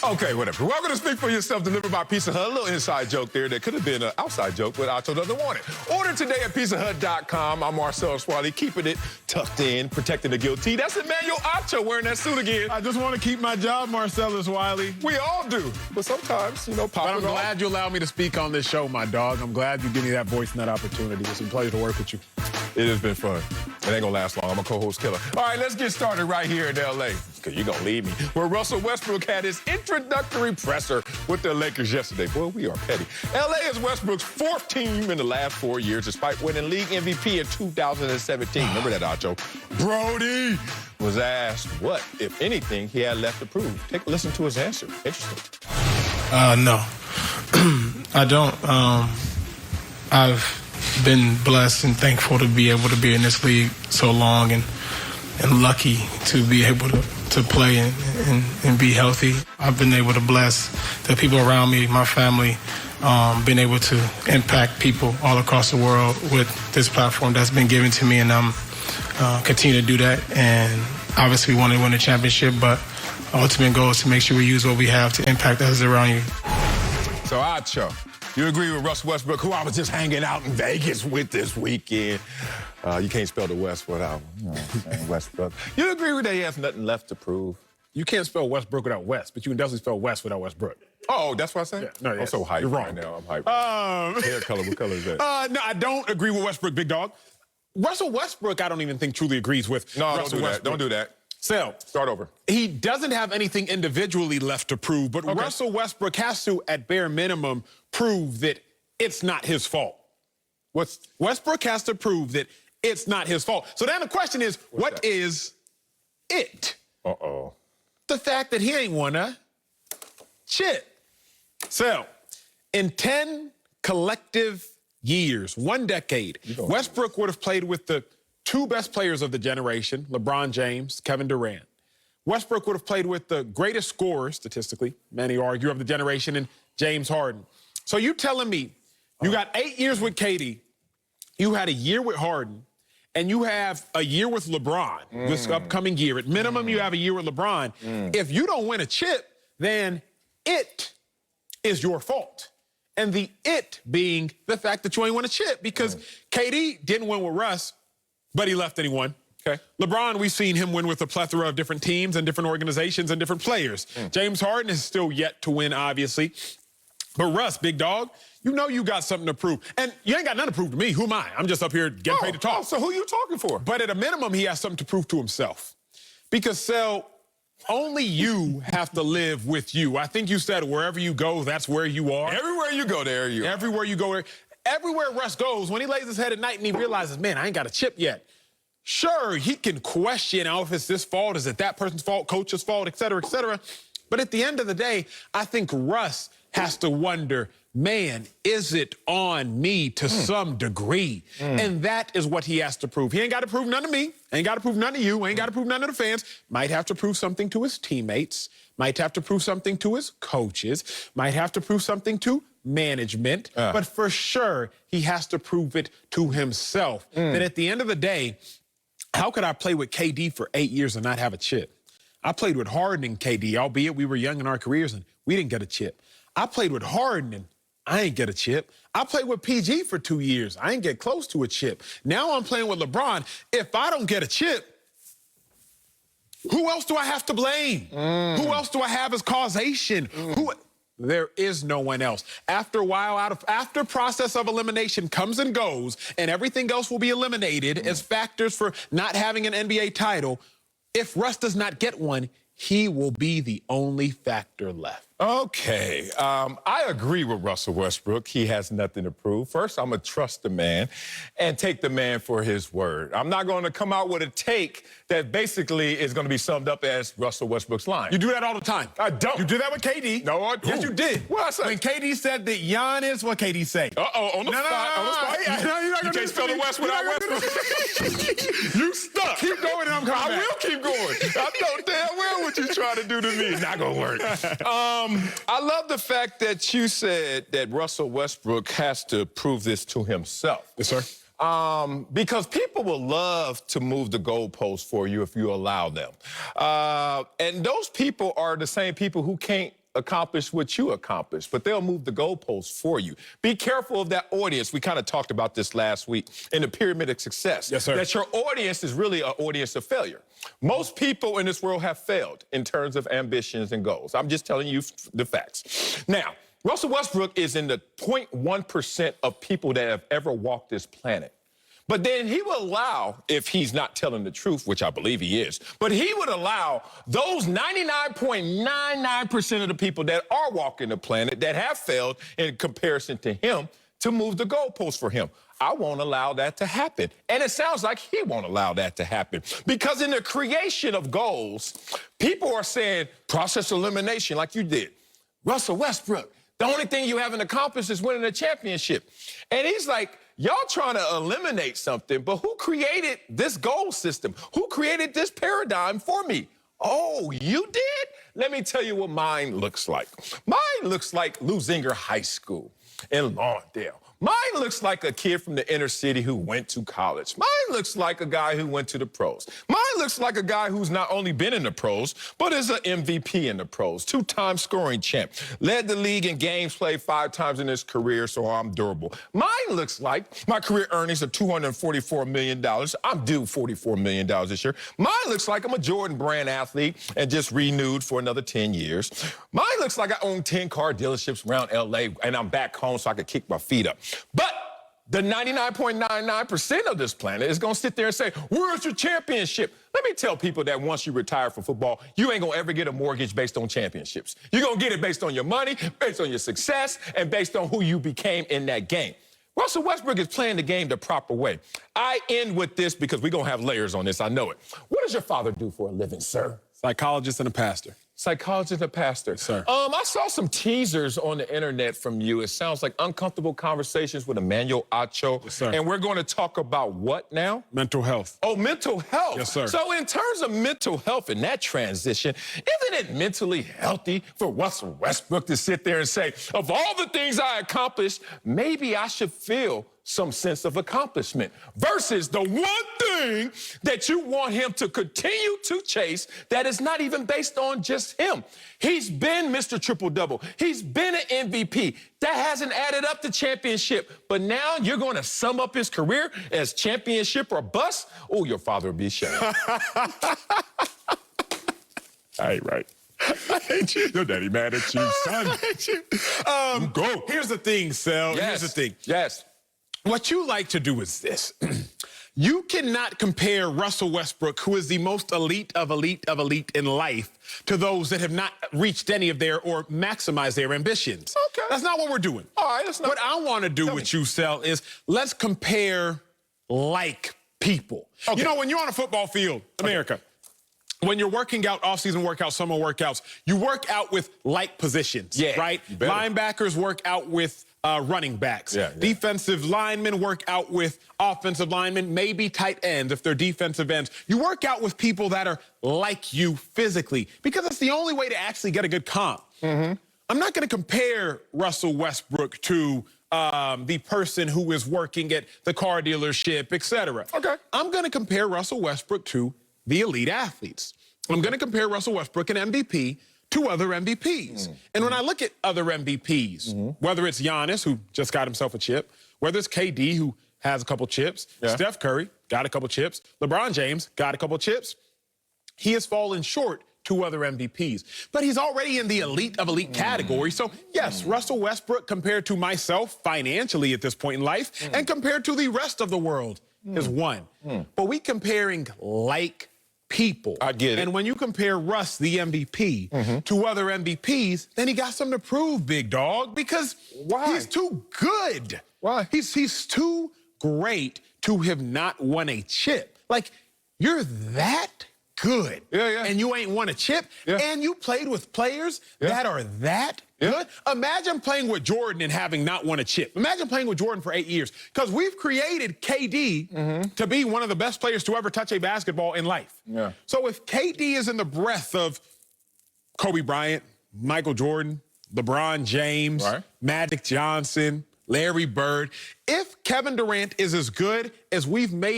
Okay, whatever. Welcome to Speak for Yourself, delivered by Pizza Hut. A little inside joke there that could have been an outside joke, but Acho doesn't want it. Order today at pizzahut.com. I'm Marcellus Wiley, keeping it tucked in, protecting the guilty. That's Emmanuel Acho wearing that suit again. I just want to keep my job, Marcellus Wiley. We all do, but sometimes, you know, But I'm glad you allowed me to speak on this show, my dog. I'm glad you give me that voice and that opportunity. It's a pleasure to work with you. It has been fun. It ain't gonna last long. I'm a co-host killer. All right, let's get started right here in L.A. Because you're gonna leave me. Where Russell Westbrook had his introductory presser with the Lakers yesterday. Boy, we are petty. L.A. is Westbrook's fourth team in the last 4 years, despite winning league MVP in 2017. Remember that, Acho? Brody was asked what, if anything, he had left to prove. Take a listen to his answer. Interesting. No. I don't. I've been blessed and thankful to be able to be in this league so long and lucky to be able to play and be healthy. I've been able to bless the people around me, my family, been able to impact people all across the world with this platform that's been given to me, and I'm continue to do that. And obviously we want to win a championship, but ultimate goal is to make sure we use what we have to impact others around you. So, Acho, you agree with Russell Westbrook, who I was just hanging out in Vegas with this weekend. You can't spell the West without Westbrook. You agree with that he has nothing left to prove? You can't spell Westbrook without West, but you can definitely spell West without Westbrook. Oh, that's what I said? Yeah. No, I'm so hyped You're wrong. right now. I'm hyped. Hair color, what color is that? No, I don't agree with Westbrook, big dog. Russell Westbrook, I don't even think truly agrees with Russell Westbrook. Don't do that. So, start over. He doesn't have anything individually left to prove, but Russell Westbrook has to, at bare minimum, prove that it's not his fault. Westbrook has to prove that it's not his fault. So then the question is, what is it? Uh-oh. The fact that he ain't won a chip. So, in 10 collective years, 1 decade, Westbrook would have played with the two best players of the generation, LeBron James, Kevin Durant. Westbrook would have played with the greatest scorer, statistically, many argue, of the generation, and James Harden. So you telling me you got 8 years with KD, you had a year with Harden, and you have a year with LeBron this upcoming year. At minimum, you have a year with LeBron. If you don't win a chip, then it is your fault. And the it being the fact that you ain't won a chip, because KD didn't win with Russ, but he left and he won. Okay. LeBron, we've seen him win with a plethora of different teams and different organizations and different players. James Harden is still yet to win, obviously. But Russ, big dog, you know you got something to prove. And you ain't got nothing to prove to me. Who am I? I'm just up here getting paid to talk. So who you talking for? But at a minimum, he has something to prove to himself. Because, Sel, only you have to live with you. I think you said wherever you go, that's where you are. Everywhere you go, there you are. Everywhere you go, there. Everywhere Russ goes, when he lays his head at night and he realizes, man, I ain't got a chip yet. Sure, he can question, if it's this fault, is it that person's fault, coach's fault, et cetera, et cetera. But at the end of the day, I think Russ has to wonder, man, is it on me to some degree? And that is what he has to prove. He ain't got to prove none to me, ain't got to prove none to you, ain't got to prove none to the fans. Might have to prove something to his teammates, might have to prove something to his coaches, might have to prove something to management, but for sure, he has to prove it to himself. That at the end of the day, how could I play with KD for 8 years and not have a chip? I played with Harden and KD, albeit we were young in our careers and we didn't get a chip. I played with Harden and I ain't get a chip. I played with PG for 2 years. I ain't get close to a chip. Now I'm playing with LeBron. If I don't get a chip, who else do I have to blame? Who else do I have as causation? There is no one else. After a while, after process of elimination comes and goes, and everything else will be eliminated as factors for not having an NBA title, if Russ does not get one, he will be the only factor left. Okay, I agree with Russell Westbrook. He has nothing to prove. First, I'm going to trust the man and take the man for his word. I'm not going to come out with a take that basically is going to be summed up as Russell Westbrook's line. You do that all the time. I don't. You did that with KD. No, I don't. Yes, you did. What I say? When KD said that Giannis, what KD say? On the spot. On the spot. You can't spell the West without Westbrook. You stuck. Keep going and I'm coming back. I will keep going. I know damn well what you're trying to do to me. It's not going to work. I love the fact that you said that Russell Westbrook has to prove this to himself. Yes, sir. Because people will love to move the goalposts for you if you allow them. And those people are the same people who can't accomplish what you accomplish, but they'll move the goalposts for you. Be careful of that audience. We kind of talked about this last week in the pyramid of success. Yes, sir. That your audience is really an audience of failure. Most people in this world have failed in terms of ambitions and goals. I'm just telling you the facts. Now, Russell Westbrook is in the 0.1% of people that have ever walked this planet. But then he will allow, if he's not telling the truth, which I believe he is, but he would allow those 99.99% of the people that are walking the planet that have failed in comparison to him to move the goalposts for him. I won't allow that to happen. And it sounds like he won't allow that to happen. Because in the creation of goals, people are saying process elimination like you did. Russell Westbrook, the only thing you haven't accomplished is winning a championship. And he's like, y'all trying to eliminate something, but who created this goal system? Who created this paradigm for me? Oh, you did? Let me tell you what mine looks like. Mine looks like Luzinger High School in Lawndale. Mine looks like a kid from the inner city who went to college. Mine looks like a guy who went to the pros. Mine looks like a guy who's not only been in the pros, but is an MVP in the pros, two-time scoring champ, led the league in games played 5 times in his career, so I'm durable. Mine looks like my career earnings are $244 million. I'm due $44 million this year. Mine looks like I'm a Jordan Brand athlete and just renewed for another 10 years. Mine looks like I own 10 car dealerships around LA and I'm back home so I can kick my feet up. But the 99.99% of this planet is going to sit there and say, where's your championship? Let me tell people that once you retire from football, you ain't going to ever get a mortgage based on championships. You're going to get it based on your money, based on your success, and based on who you became in that game. Russell Westbrook is playing the game the proper way. I end with this because we're going to have layers on this. I know it. What does your father do for a living, sir? Psychologist and a pastor. Psychologist and a pastor. Sir. I saw some teasers on the internet from you. It sounds like Uncomfortable Conversations with Emmanuel Acho. Yes, sir. And we're going to talk about what now? Mental health. Oh, mental health. Yes, sir. So in terms of mental health and that transition, isn't it mentally healthy for Russell Westbrook to sit there and say, of all the things I accomplished, maybe I should feel some sense of accomplishment versus the one thing that you want him to continue to chase that is not even based on just him. He's been Mr. Triple-Double. He's been an MVP. That hasn't added up to championship. But now you're going to sum up his career as championship or bust? Oh, your father will be ashamed. I ain't right. I hate you. Your daddy mad at you, son. I hate you. Go. Here's the thing, Sel. Yes. Here's the thing. Yes. What you like to do is this. You cannot compare Russell Westbrook, who is the most elite of elite of elite in life, to those that have not reached any of their or maximized their ambitions. Okay. That's not what we're doing. All right, that's not. What I want to do with you, Sel, is let's compare like people. Okay. You know, when you're on a football field, America, when you're working out off-season workouts, summer workouts, you work out with like positions, right? Linebackers work out with running backs. Defensive linemen work out with offensive linemen, maybe tight ends if they're defensive ends. You work out with people that are like you physically because it's the only way to actually get a good comp. I'm not going to compare Russell Westbrook to the person who is working at the car dealership, etc. Okay. I'm going to compare Russell Westbrook to the elite athletes. I'm going to compare Russell Westbrook, an MVP, to other MVPs. And when I look at other MVPs, whether it's Giannis, who just got himself a chip, whether it's KD, who has a couple chips, Steph Curry got a couple chips, LeBron James got a couple chips, he has fallen short to other MVPs. But he's already in the elite of elite category. So, yes, Russell Westbrook compared to myself financially at this point in life and compared to the rest of the world is one. But we comparing like people. I get it. And when you compare Russ, the MVP, to other MVPs, then he got something to prove, big dog, because he's too good. Why? He's too great to have not won a chip. Like, you're that good. And you ain't won a chip. And you played with players that are that good. Imagine playing with Jordan and having not won a chip. Imagine playing with Jordan for 8 years. Because we've created KD to be one of the best players to ever touch a basketball in life. So if KD is in the breath of Kobe Bryant, Michael Jordan, LeBron James, Magic Johnson, Larry Bird. If Kevin Durant is as good as we've made